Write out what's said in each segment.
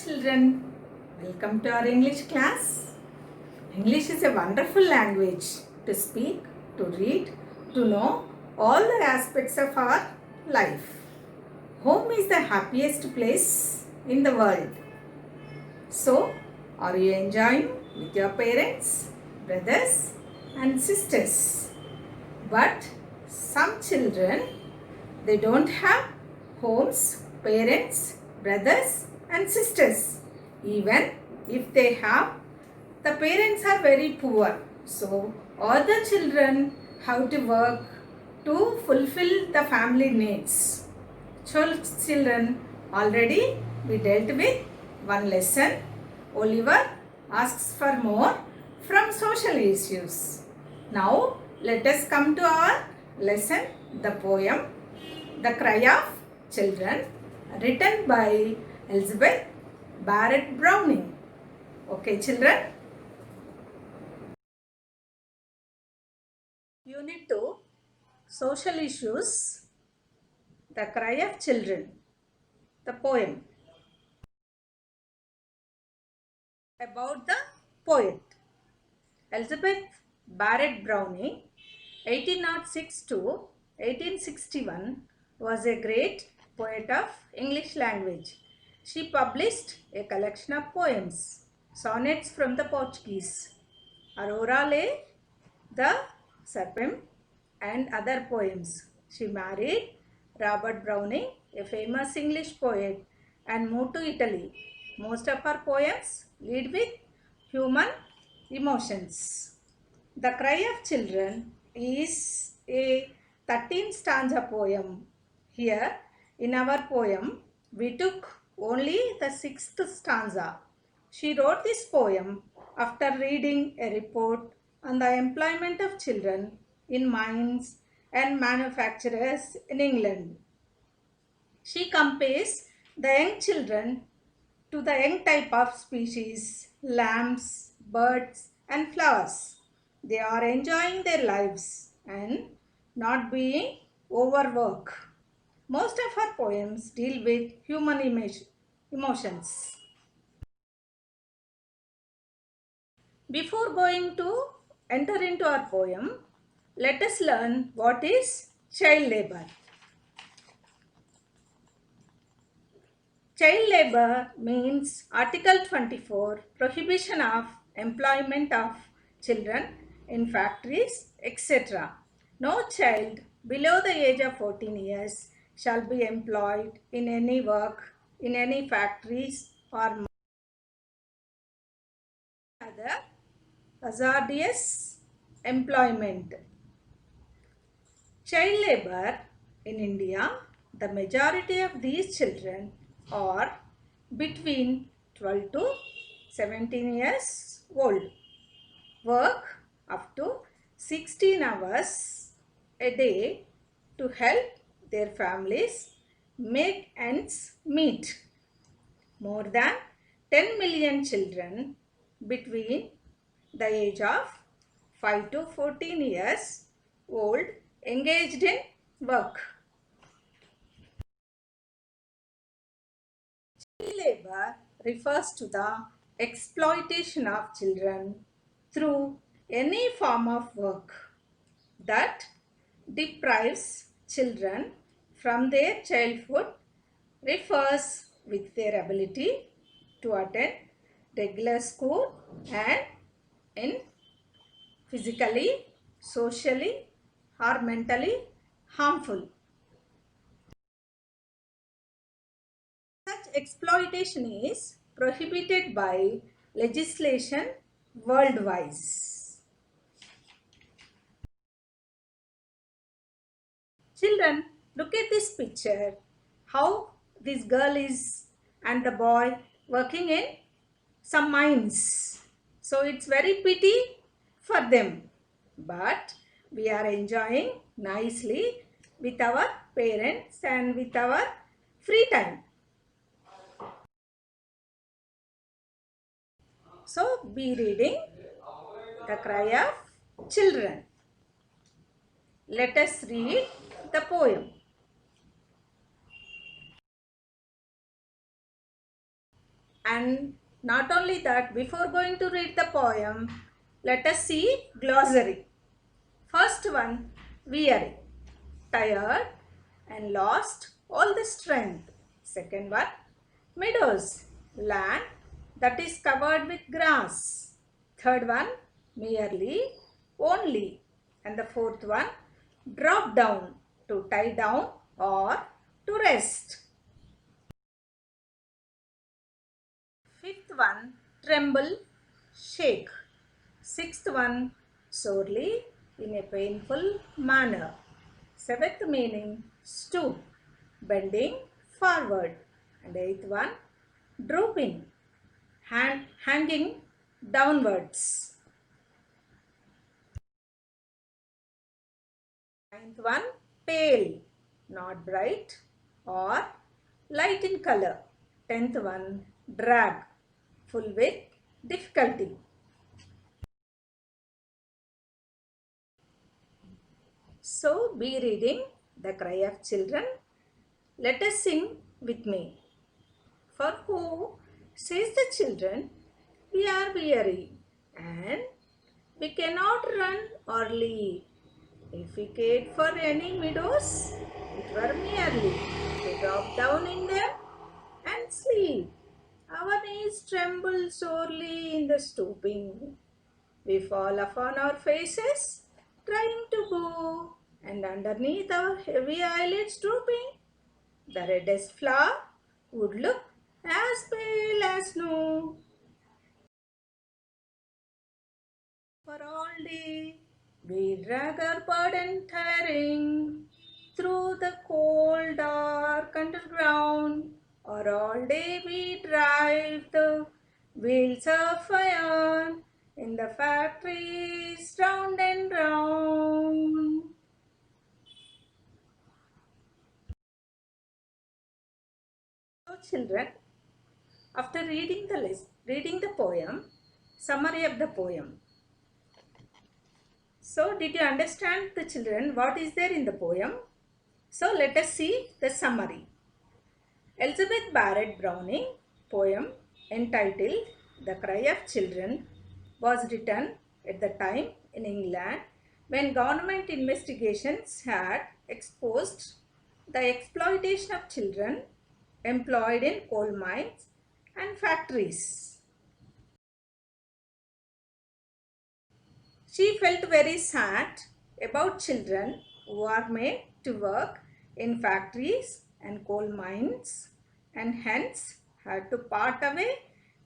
children, welcome to our English class. English is a wonderful language to speak, to read, to know all the aspects of our life. Home is the happiest place in the world. So, are you enjoying with your parents, brothers and sisters? But some children, they don't have homes, parents, brothers and sisters. Even if they have, the parents are very poor. So all the children have to work to fulfill the family needs. Children, already we dealt with one lesson. Oliver asks for more from social issues. Now let us come to our lesson, the poem The Cry of Children, written by Elizabeth Barrett Browning. Okay, children. Unit 2, Social Issues, The Cry of Children, the poem. About the poet. Elizabeth Barrett Browning, 1806 to 1861, was a great poet of English language. She published a collection of poems, sonnets from the Portuguese, Aurora Lay, the Serpent, and other poems. She married Robert Browning, a famous English poet, and moved to Italy. Most of her poems lead with human emotions. The Cry of Children is a 13 stanza poem. Here in our poem, we took only the 6th stanza. She wrote this poem after reading a report on the employment of children in mines and manufacturers in England. She compares the young children to the young type of species, lambs, birds and flowers. They are enjoying their lives and not being overworked. Most of her poems deal with human emotions. Before going to enter into our poem, let us learn what is child labor. Child labor means Article 24, prohibition of employment of children in factories, etc. No child below the age of 14 years shall be employed in any work in any factories or other hazardous employment. Child labor in India, the majority of these children are between 12 to 17 years old. Work up to 16 hours a day to help their families make ends meet. More than 10 million children between the age of 5 to 14 years old engaged in work. Child labor refers to the exploitation of children through any form of work that deprives children from their childhood, refers with their ability to attend regular school and in physically, socially or mentally harmful. Such exploitation is prohibited by legislation worldwide. Children, look at this picture. How this girl is and the boy working in some mines. So it's very pity for them. But we are enjoying nicely with our parents and with our free time. So be reading The Cry of Children. Let us read the poem. And not only that, before going to read the poem, let us see glossary. First one, weary, tired and lost all the strength. Second one, meadows, land that is covered with grass. Third one, merely, only. And the fourth one, drop down, to tie down or to rest. Fifth one, tremble, shake. Sixth one, sorely, in a painful manner. Seventh meaning, stoop, bending forward. And eighth one, drooping, hanging downwards. Ninth one, pale, not bright or light in color. Tenth one, drag, full with difficulty. So be reading The Cry of Children. Let us sing with me. For who, says the children, we are weary and we cannot run or leap. If we cared for any meadows, it were merely to drop down in them and sleep. Our knees tremble sorely in the stooping. We fall upon our faces, trying to go, and underneath our heavy eyelids drooping, the reddest flower would look as pale as snow. For all day we drag our burden tiring through the cold dark underground, or all day we drive the wheels of iron in the factories round and round. So children, after reading the poem, summary of the poem. So did you understand, the children, what is there in the poem? So let us see the summary. Elizabeth Barrett Browning poem entitled The Cry of Children was written at the time in England when government investigations had exposed the exploitation of children employed in coal mines and factories. She felt very sad about children who are made to work in factories and coal mines and hence had to part away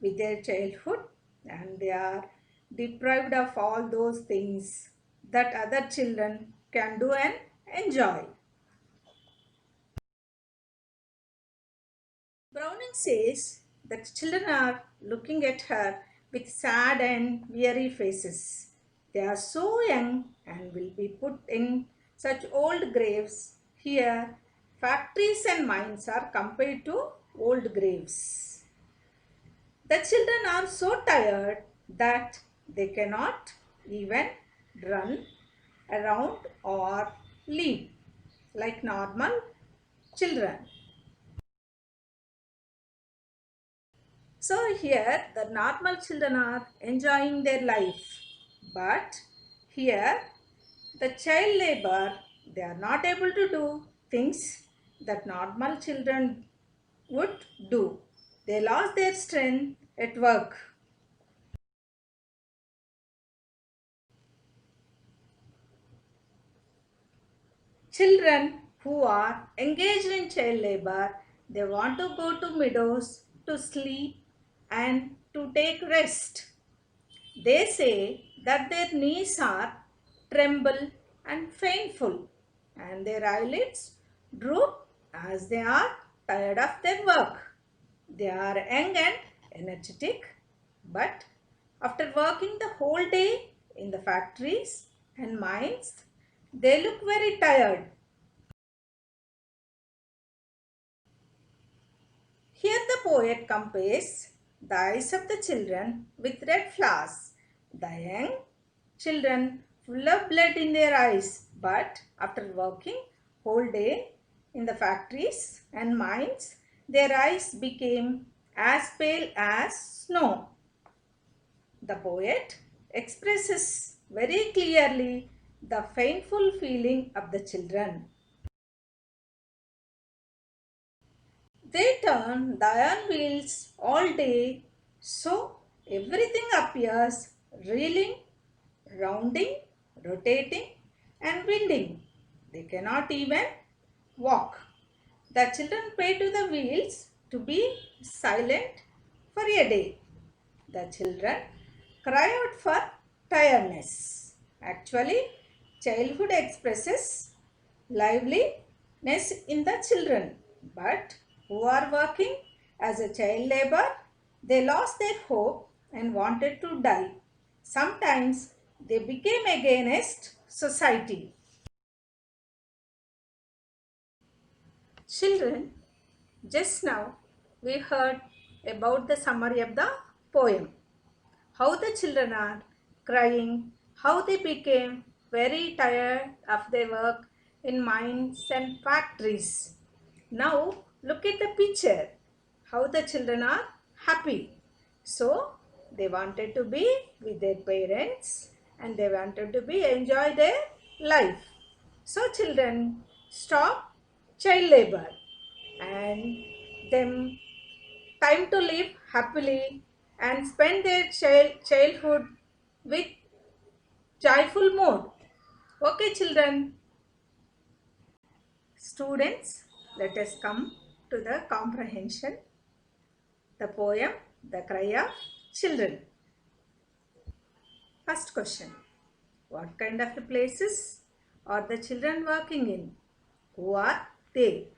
with their childhood, and they are deprived of all those things that other children can do and enjoy. Browning says that children are looking at her with sad and weary faces. They are so young and will be put in such old graves. Here, factories and mines are compared to old graves. The children are so tired that they cannot even run around or leap like normal children. So here the normal children are enjoying their life, but here the child labor, they are not able to do things that normal children would do. They lost their strength at work. Children who are engaged in child labor, they want to go to meadows to sleep and to take rest. They say that their knees are tremble and painful and their eyelids droop as they are tired of their work. They are young and energetic, but after working the whole day in the factories and mines, they look very tired. Here the poet compares the eyes of the children with red flowers. The young children full of blood in their eyes, but after working whole day in the factories and mines, their eyes became as pale as snow. The poet expresses very clearly the painful feeling of the children. They turn the iron wheels all day, so everything appears reeling, rounding, rotating, and winding. They cannot even walk. The children pray to the wheels to be silent for a day. The children cry out for tiredness. Actually, childhood expresses liveliness in the children, but who are working as a child labor, they lost their hope and wanted to die. Sometimes they became against society. Children, just now we heard about the summary of the poem. How the children are crying, how they became very tired of their work in mines and factories. Now look at the picture, how the children are happy. So they wanted to be with their parents and they wanted to be enjoy their life. So children stop child labor and them time to live happily and spend their childhood with joyful mood. Okay, children. Students, let us come to the comprehension. The poem, The Cry of Children. First question. What kind of places are the children working in? Who are they?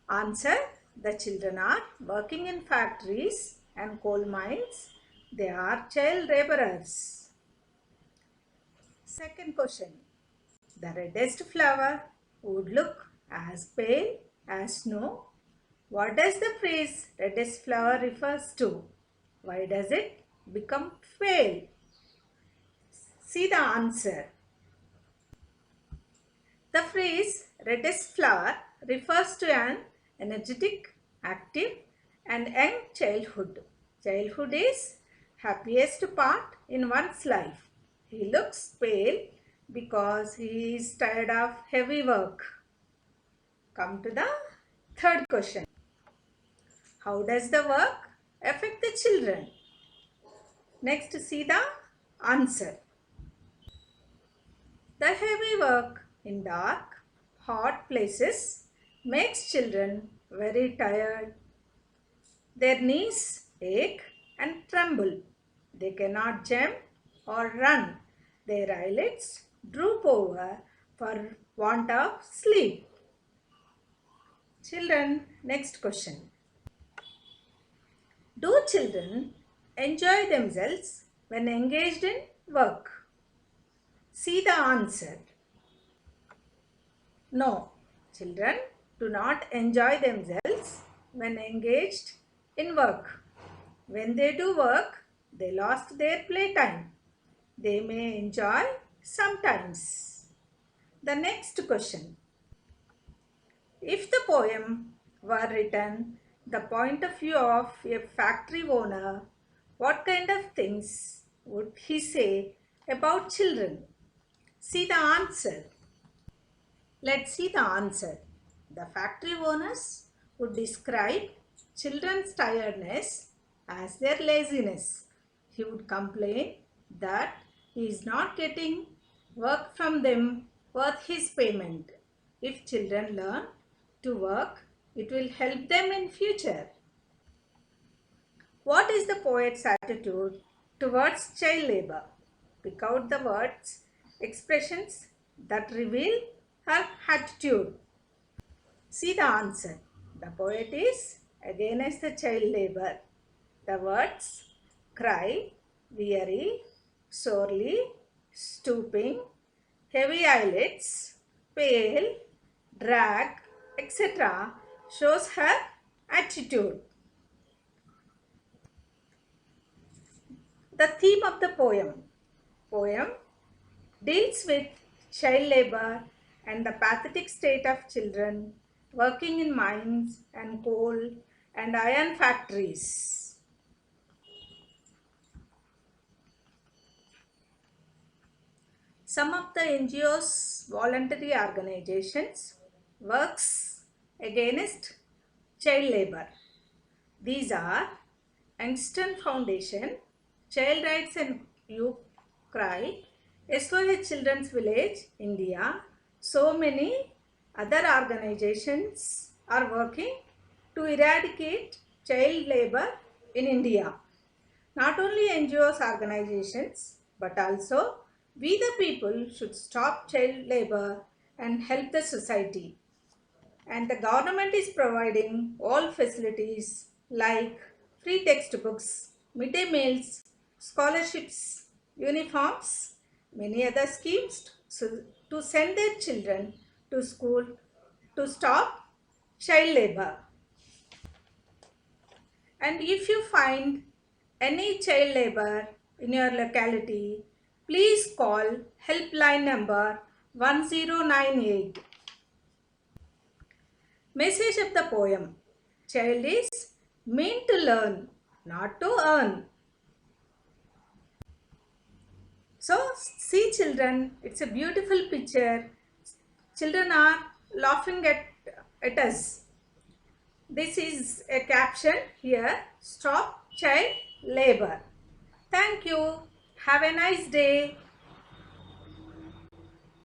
Answer. The children are working in factories and coal mines. They are child laborers. Second question. The reddest flower would look as pale as snow. What does the phrase reddest flower refers to? Why does it become pale? See the answer. The phrase reddest flower refers to an energetic, active and young childhood. Childhood is happiest part in one's life. He looks pale because he is tired of heavy work. Come to the third question. How does the work affect the children? Next, see the answer. The heavy work in dark, hot places makes children very tired. Their knees ache and tremble. They cannot jump or run. Their eyelids droop over for want of sleep. Children, next question. Do children enjoy themselves when engaged in work? See the answer. No, children do not enjoy themselves when engaged in work. When they do work, they lost their playtime. They may enjoy sometimes. The next question. If the poem were written the point of view of a factory owner, what kind of things would he say about children? See the answer. Let's see the answer. The factory owners would describe children's tiredness as their laziness. He would complain that he is not getting work from them worth his payment. If children learn to work, it will help them in future. What is the poet's attitude towards child labor? Pick out the words, expressions that reveal her attitude. See the answer. The poet is against the child labor. The words cry, weary, sorely, stooping, heavy eyelids, pale, drag, etc. shows her attitude. The theme of the poem deals with child labor and the pathetic state of children working in mines and coal and iron factories. Some of the NGOs, voluntary organizations, works against child labor. These are Youngstown Foundation, Child Rights and Youth Cry, SOS Children's Village, India. So many other organizations are working to eradicate child labor in India. Not only NGOs organizations, but also we the people should stop child labor and help the society. And the government is providing all facilities like free textbooks, midday meals, scholarships, uniforms, many other schemes to send their children to school to stop child labor. And if you find any child labor in your locality, please call helpline number 1098. Message of the poem. Child is meant to learn, not to earn. So, see children, it's a beautiful picture. Children are laughing at us. This is a caption here, stop child labor. Thank you. Have a nice day.